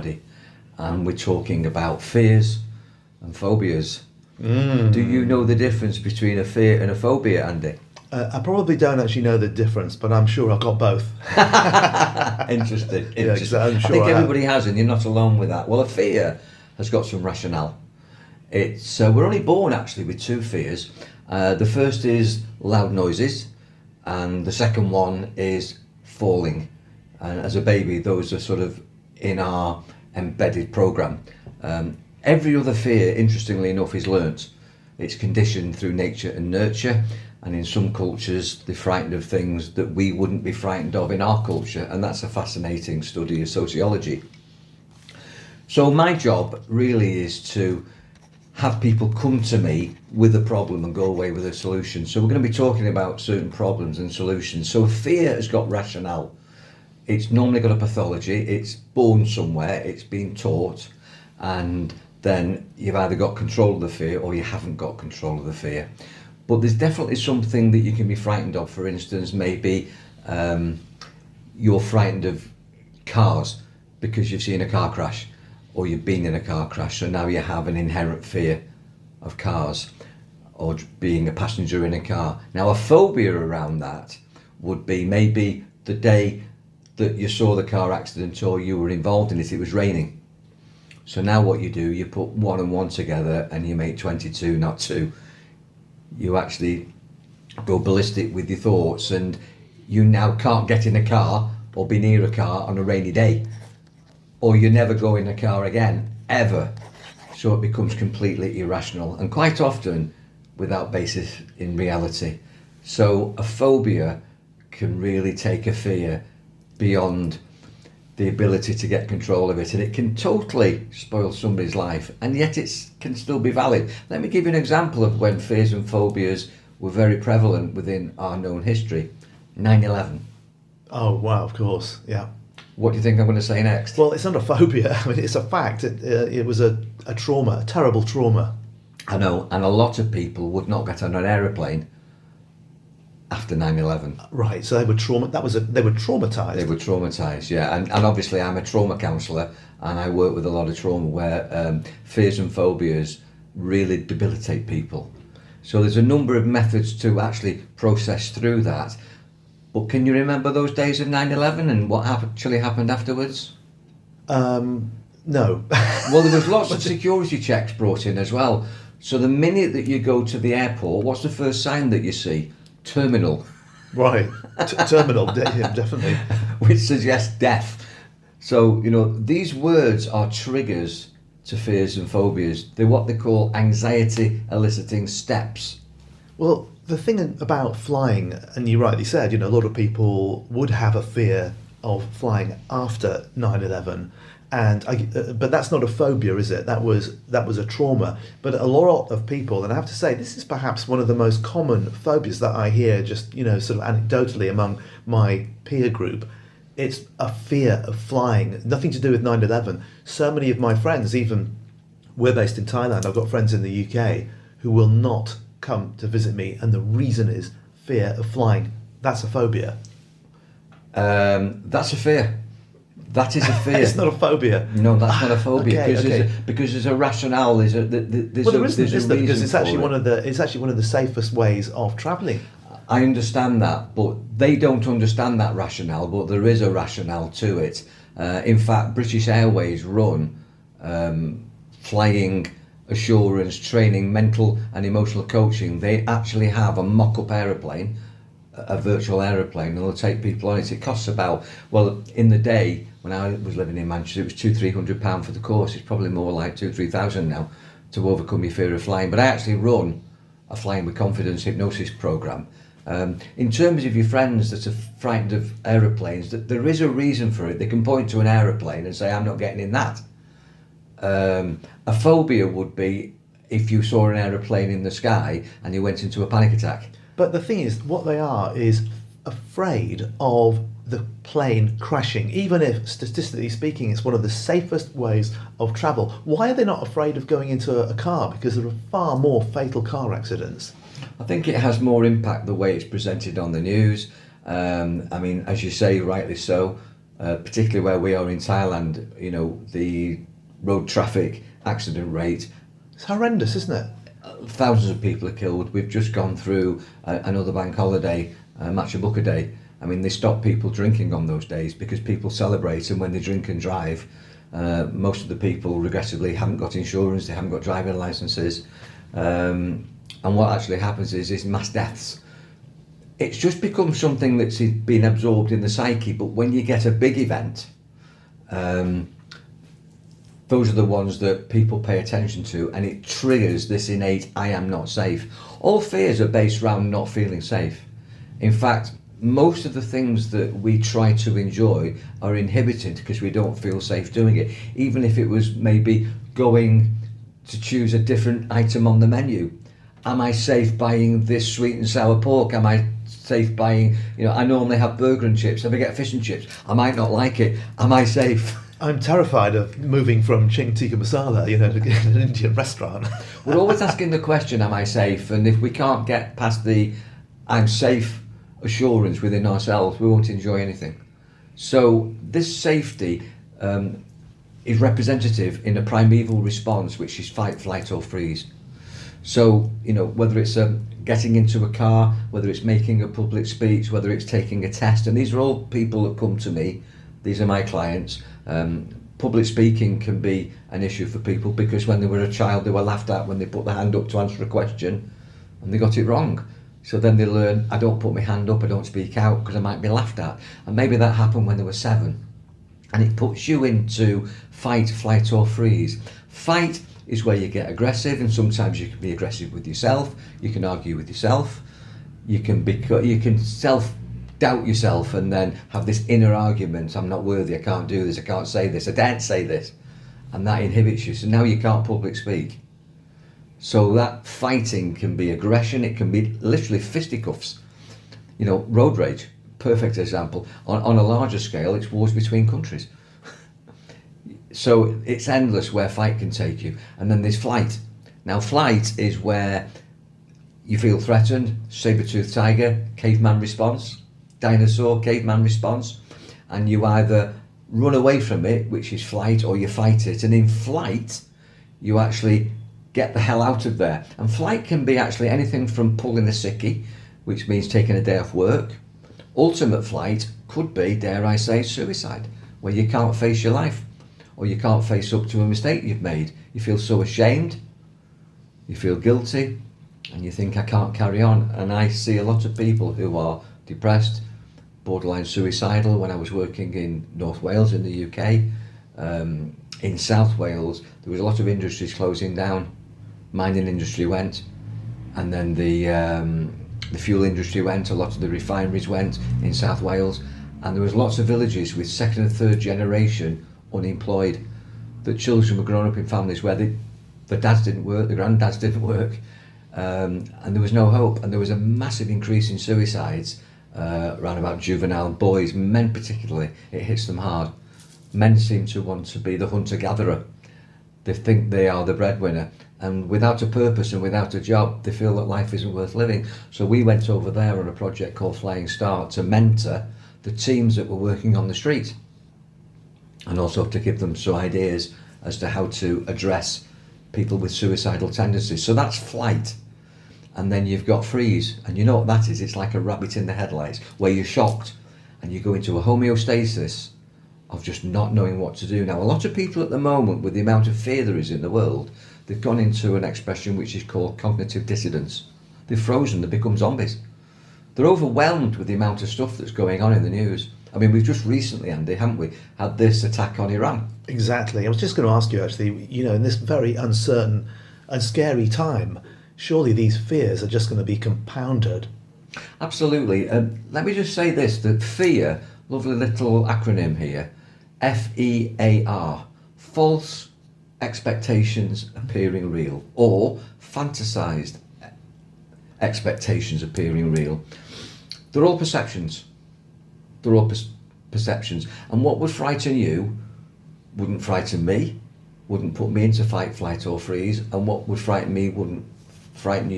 and we're talking about fears and phobias. Do you know the difference between a fear and a phobia, Andy? I probably don't actually know the difference, but I'm sure I've got both. Interesting. Yeah, I'm sure I think I have. everybody has, and you're not alone with that. Well, a fear has got some rationale. It's we're only born actually with two fears. The first is loud noises, and the second one is falling. And as a baby, those are sort of in our embedded program. Every other fear, interestingly enough, is learnt. It's conditioned through nature and nurture, and in some cultures they're frightened of things that we wouldn't be frightened of in our culture, and that's a fascinating study of sociology. So my job really is to have people come to me with a problem and go away with a solution. So we're going to be talking about certain problems and solutions. So fear has got rationale. It's normally got a pathology, it's born somewhere, it's been taught, and then you've either got control of the fear or you haven't got control of the fear. But there's definitely something that you can be frightened of. For instance, maybe you're frightened of cars because you've seen a car crash or you've been in a car crash, so now you have an inherent fear of cars or being a passenger in a car. Now a phobia around that would be maybe the day that you saw the car accident or you were involved in it, it was raining. So now what you do, you put one and one together and you make 22, not two. You actually go ballistic with your thoughts, and you now can't get in a car or be near a car on a rainy day, or you never go in a car again, ever. So it becomes completely irrational, and quite often without basis in reality. So a phobia can really take a fear beyond the ability to get control of it, and it can totally spoil somebody's life, and yet it can still be valid. Let me give you an example of when fears and phobias were very prevalent within our known history. 9/11. Oh, wow, of course, yeah. What do you think I'm going to say next? Well, it's not a phobia, I mean, it's a fact. It was a trauma, a terrible trauma. I know, and a lot of people would not get on an aeroplane after 9/11. Right, so they were they were traumatised. They were traumatised, yeah. And obviously I'm a trauma counsellor, and I work with a lot of trauma where fears and phobias really debilitate people. So there's a number of methods to actually process through that. But can you remember those days of 9/11 and what actually happened afterwards? No. Well, there was lots of security checks brought in as well. So the minute that you go to the airport, what's the first sign that you see? Terminal. Right, terminal, yeah, definitely. Which suggests death. So, you know, these words are triggers to fears and phobias. They're what they call anxiety eliciting steps. Well, the thing about flying, and you rightly said, you know, a lot of people would have a fear of flying after 9/11, but that's not a phobia, is it? That was a trauma. But a lot of people, and I have to say, this is perhaps one of the most common phobias that I hear, just, you know, sort of anecdotally among my peer group. It's a fear of flying, nothing to do with 9/11. So many of my friends, even we're based in Thailand, I've got friends in the UK who will not come to visit me, and the reason is fear of flying. That's a phobia. That's a fear. That is a fear. It's not a phobia. No, that's not a phobia, Okay. Because there's a rationale. There's a reason Because it's actually for it. it's actually one of the safest ways of travelling. I understand that, but they don't understand that rationale. But there is a rationale to it. In fact, British Airways run flying assurance training, mental and emotional coaching. They actually have a mock-up aeroplane, a virtual aeroplane, and they'll take people on it. It costs about, well, in the day when I was living in Manchester, it was £200-300 for the course. It's probably more like 2,000-3,000 now to overcome your fear of flying. But I actually run a Flying with Confidence hypnosis program. In terms of your friends that are frightened of aeroplanes, that there is a reason for it. They can point to an aeroplane and say, I'm not getting in that. A phobia would be if you saw an aeroplane in the sky and you went into a panic attack. But the thing is, what they are is afraid of the plane crashing, even if statistically speaking it's one of the safest ways of travel. Why are they not afraid of going into a car? Because there are far more fatal car accidents. I think it has more impact the way it's presented on the news. I mean, as you say, rightly so, particularly where we are in Thailand. You know, the road traffic accident rate, It's horrendous, isn't it? thousands of people are killed. We've just gone through another bank holiday, Matchabuca Day. I mean, they stop people drinking on those days because people celebrate, and when they drink and drive, most of the people regrettably haven't got insurance, they haven't got driving licenses, and what actually happens is mass deaths. It's just become something that's been absorbed in the psyche, but when you get a big event, those are the ones that people pay attention to, and it triggers this innate "I am not safe." All fears are based around not feeling safe. In fact, most of the things that we try to enjoy are inhibited because we don't feel safe doing it. Even if it was maybe going to choose a different item on the menu. Am I safe buying this sweet and sour pork? Am I safe buying, I normally have burger and chips. If I get fish and chips, I might not like it. Am I safe? I'm terrified of moving from Ching Tikka Masala, to an Indian restaurant. We're always asking the question, am I safe? And if we can't get past the I'm safe assurance within ourselves, we won't enjoy anything. So this safety is representative in a primeval response, which is fight, flight or freeze. So, whether it's getting into a car, whether it's making a public speech, whether it's taking a test, and these are all people that come to me, these are my clients. Public speaking can be an issue for people because when they were a child they were laughed at when they put their hand up to answer a question and they got it wrong. So then they learn, I don't put my hand up, I don't speak out because I might be laughed at. And maybe that happened when they were 7. And it puts you into fight, flight or freeze. Fight is where you get aggressive, and sometimes you can be aggressive with yourself, you can argue with yourself, you can self-doubt yourself and then have this inner argument, I'm not worthy, I can't do this, I can't say this, I daren't say this. And that inhibits you, so now you can't public speak. So that fighting can be aggression, it can be literally fisticuffs. Road rage, perfect example. On a larger scale, it's wars between countries. So it's endless where fight can take you. And then there's flight. Now flight is where you feel threatened, saber-toothed tiger, caveman response, dinosaur, caveman response, and you either run away from it, which is flight, or you fight it. And in flight, you actually get the hell out of there. And flight can be actually anything from pulling a sickie, which means taking a day off work. Ultimate flight could be, dare I say, suicide, where you can't face your life, or you can't face up to a mistake you've made. You feel so ashamed, you feel guilty, and you think, I can't carry on. And I see a lot of people who are depressed, borderline suicidal. When I was working in North Wales in the UK, in South Wales, there was a lot of industries closing down. Mining industry went, and then the fuel industry went, a lot of the refineries went in South Wales, and there was lots of villages with second and third generation unemployed. The children were growing up in families where the dads didn't work, the granddads didn't work, and there was no hope. And there was a massive increase in suicides around about juvenile boys, men particularly. It hits them hard. Men seem to want to be the hunter-gatherer. They think they are the breadwinner, and without a purpose and without a job, they feel that life isn't worth living. So we went over there on a project called Flying Start to mentor the teams that were working on the street, and also to give them some ideas as to how to address people with suicidal tendencies. So that's flight. And then you've got freeze, and you know what that is? It's like a rabbit in the headlights, where you're shocked and you go into a homeostasis of just not knowing what to do. Now, a lot of people at the moment, with the amount of fear there is in the world, they've gone into an expression which is called cognitive dissidence. They've frozen, they become zombies. They're overwhelmed with the amount of stuff that's going on in the news. I mean, we've just recently, Andy, haven't we, had this attack on Iran. Exactly. I was just going to ask you, actually, in this very uncertain and scary time, surely these fears are just going to be compounded. Absolutely. Let me just say this, that fear, lovely little acronym here, FEAR, false expectations appearing real, or fantasized expectations appearing real. They're all perceptions. They're all perceptions. And what would frighten you wouldn't frighten me, wouldn't put me into fight, flight or freeze, and what would frighten me wouldn't frighten you.